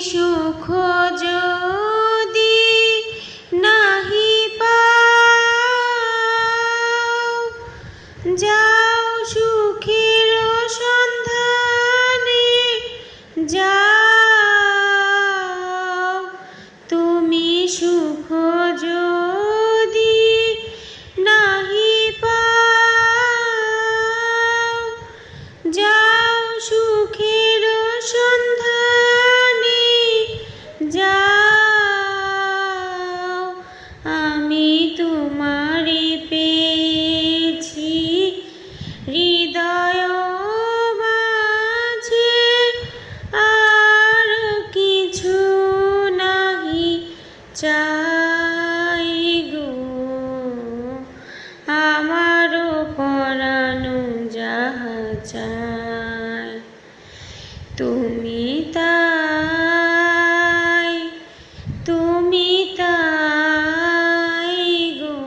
সুখ যদি নাহি পাও, যাও সুখের সন্ধানে যাও। তুমি সুখ যদি নাহি পাও, যাও সুখের সন্ধানে যাও। আমি তোমারে পেয়েছি হৃদয় মাঝে, আর কিছু নাহি চাই গো। আমারও পরানো যাহা চায় তুমি তাই, তুমি তাই গো।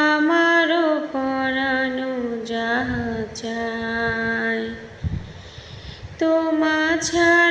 আমারও পরানো যাহা চায় তোমা ছাড়া